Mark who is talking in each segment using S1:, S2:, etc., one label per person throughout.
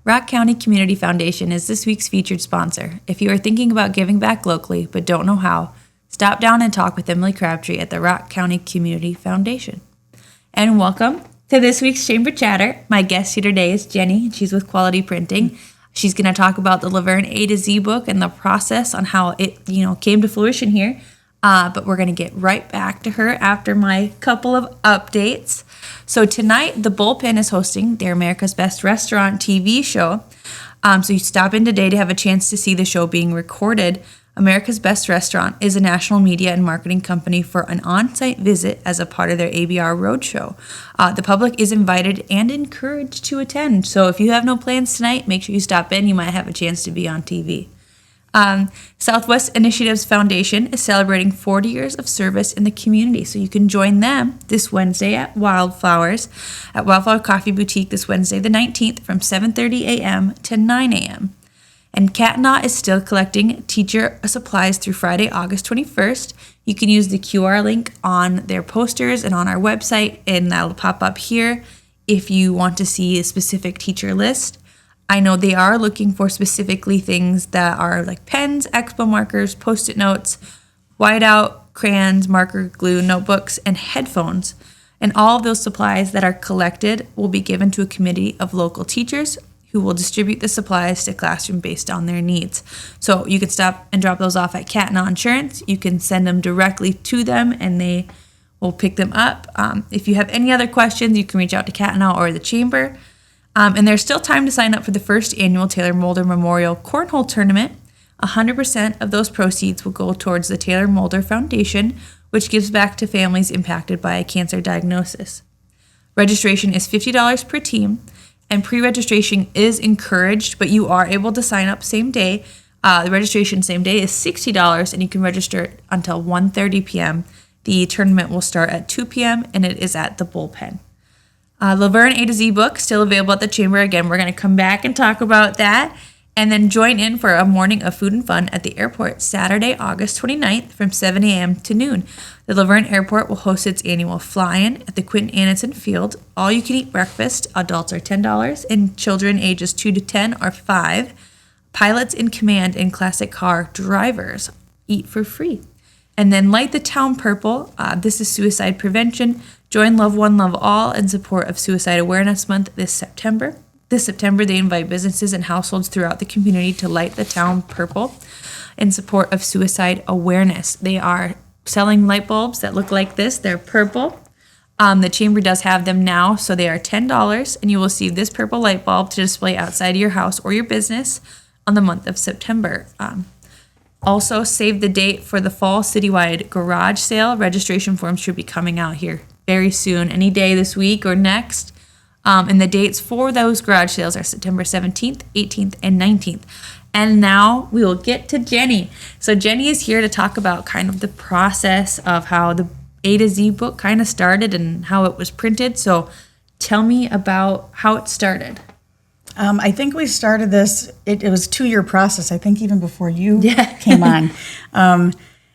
S1: Rock County Community Foundation is this week's featured sponsor. If you are thinking about giving back locally but don't know how, stop down and talk with Emily Crabtree at the Rock County Community Foundation. And welcome to this week's Chamber Chatter. My guest here today is Jenny, and she's with Quality Printing. She's going to talk about the Luverne A to Z book and the process on how it, came to fruition here. But we're going to get right back to her after my couple of updates. So tonight, the Bullpen is hosting their America's Best Restaurant TV show. So you stop in today to have a chance to see the show being recorded. America's Best Restaurant is a national media and marketing company for an on-site visit as a part of their ABR Roadshow. The public is invited and encouraged to attend. So if you have no plans tonight, make sure you stop in. You might have a chance to be on TV. Southwest Initiatives Foundation is celebrating 40 years of service in the community, so you can join them this Wednesday at Wildflower Coffee Boutique this Wednesday the 19th from 7:30 a.m. to 9 a.m. And 𝗵𝗺𝗁𝗿𝗏 is still collecting teacher supplies through Friday, August 21st. You can use the QR link on their posters and on our website, and that'll pop up here if you want to see a specific teacher list. I know they are looking for specifically things that are like pens, expo markers, Post-it notes, whiteout, crayons, marker, glue, notebooks, and headphones. And all of those supplies that are collected will be given to a committee of local teachers who will distribute the supplies to classroom based on their needs. So you can stop and drop those off at 𝗵𝗺𝗁𝗿𝗏 Insurance. You can send them directly to them and they will pick them up. If you have any other questions, you can reach out to 𝗵𝗺𝗁𝗿𝗏 or the chamber. And there's still time to sign up for the first annual Taylor Mulder Memorial Cornhole Tournament. 100% of those proceeds will go towards the Taylor Mulder Foundation, which gives back to families impacted by a cancer diagnosis. Registration is $50 per team, and pre-registration is encouraged, but you are able to sign up same day. The registration same day is $60, and you can register until 1:30 p.m. The tournament will start at 2 p.m., and it is at the Bullpen. Luverne A to Z book still available at the chamber. Again, we're going to come back and talk about that, and then join in for a morning of food and fun at the airport Saturday, August 29th from 7 a.m. to noon. The Luverne Airport will host its annual fly-in at the Quentin Anniston Field. All-you-can-eat breakfast. Adults are $10, and children ages 2 to 10 are $5. Pilots in command and classic car drivers eat for free. And then Light the Town Purple. This is suicide prevention. Join Love One, Love All in support of Suicide Awareness Month this September. This September, they invite businesses and households throughout the community to light the town purple in support of suicide awareness. They are selling light bulbs that look like this. They're purple. The chamber does have them now, so they are $10, and you will receive this purple light bulb to display outside of your house or your business on the month of September. Also, save the date for the fall citywide garage sale. Registration forms should be coming out here very soon, any day this week or next. And the dates for those garage sales are September 17th, 18th, and 19th. And now we will get to Jenny. So Jenny is here to talk about kind of the process of how the A to Z book kind of started and how it was printed. So tell me about how it started.
S2: I think we started this, it was a 2-year process, I think even before you came on.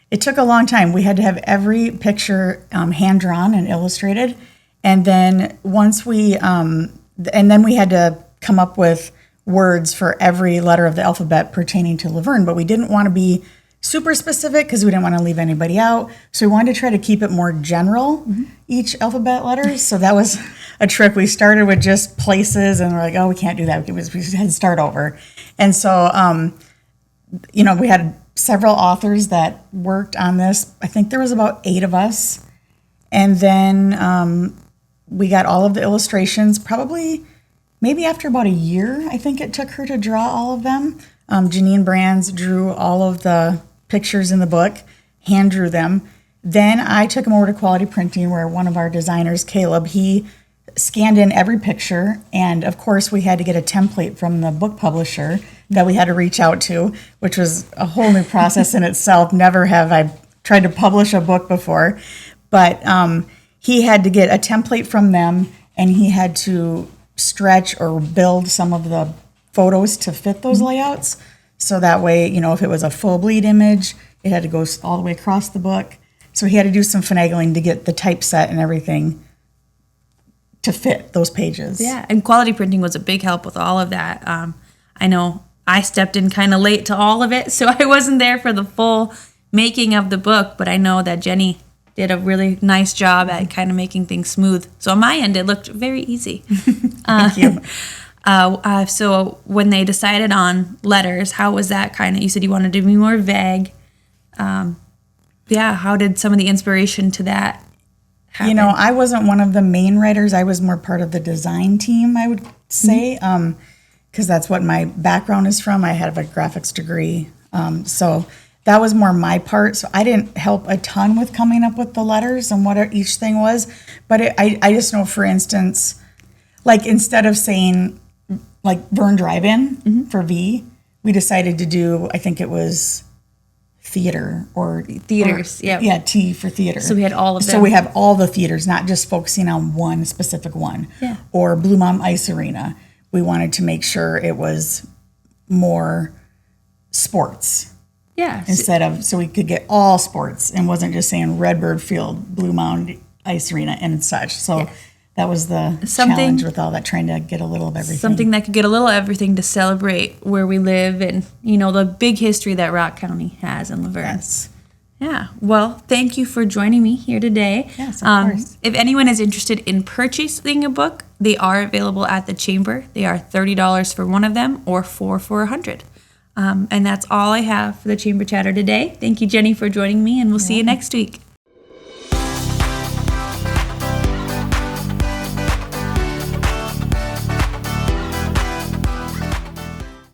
S2: It took a long time. We had to have every picture hand-drawn and illustrated. And then once we had to come up with words for every letter of the alphabet pertaining to Luverne, but we didn't want to be super specific because we didn't want to leave anybody out. So we wanted to try to keep it more general, each alphabet letter. So that was a trick. We started with just places and we're like, oh, we can't do that. We had to start over. And so, we had several authors that worked on this. I think there was about 8 of us. And then we got all of the illustrations, probably maybe after about a year, I think it took her to draw all of them. Janine Brands drew all of the pictures in the book, hand drew them. Then I took them over to Quality Printing, where one of our designers, Caleb, he scanned in every picture. And of course, we had to get a template from the book publisher that we had to reach out to, which was a whole new process in itself. Never have I tried to publish a book before. But he had to get a template from them, and he had to stretch or build some of the photos to fit those layouts. So that way, if it was a full bleed image, it had to go all the way across the book. So he had to do some finagling to get the typeset and everything to fit those pages.
S1: Yeah, and quality printing was a big help with all of that. I know I stepped in kind of late to all of it, so I wasn't there for the full making of the book, but I know that Jenny did a really nice job at kind of making things smooth. So on my end, it looked very easy.
S2: Thank you.
S1: So when they decided on letters, how was that kind of, you said you wanted to be more vague. How did some of the inspiration to that happen?
S2: You know, I wasn't one of the main writers. I was more part of the design team, I would say, because that's what my background is from. I have a graphics degree. So that was more my part. So I didn't help a ton with coming up with the letters and what each thing was. But I just know, for instance, like instead of saying like Vern Drive-In for V, we decided to do, I think it was theater or
S1: theaters.
S2: Yeah, T for theater.
S1: So we had all of them.
S2: So we have all the theaters, not just focusing on one specific one.
S1: Yeah.
S2: Or Blue Mountain Ice Arena. We wanted to make sure it was more sports.
S1: Yeah.
S2: Instead of, so we could get all sports and wasn't just saying Redbird Field, Blue Mountain Ice Arena and such. So that was the challenge with all that, trying to get a little of everything.
S1: Something that could get a little of everything to celebrate where we live and, you know, the big history that Rock County has in Luverne.
S2: Yes.
S1: Yeah. Well, thank you for joining me here today.
S2: Yes, of course.
S1: If anyone is interested in purchasing a book, they are available at the Chamber. They are $30 for one of them or $4 for $100. And that's all I have for the Chamber Chatter today. Thank you, Jenny, for joining me, and we'll see you next week.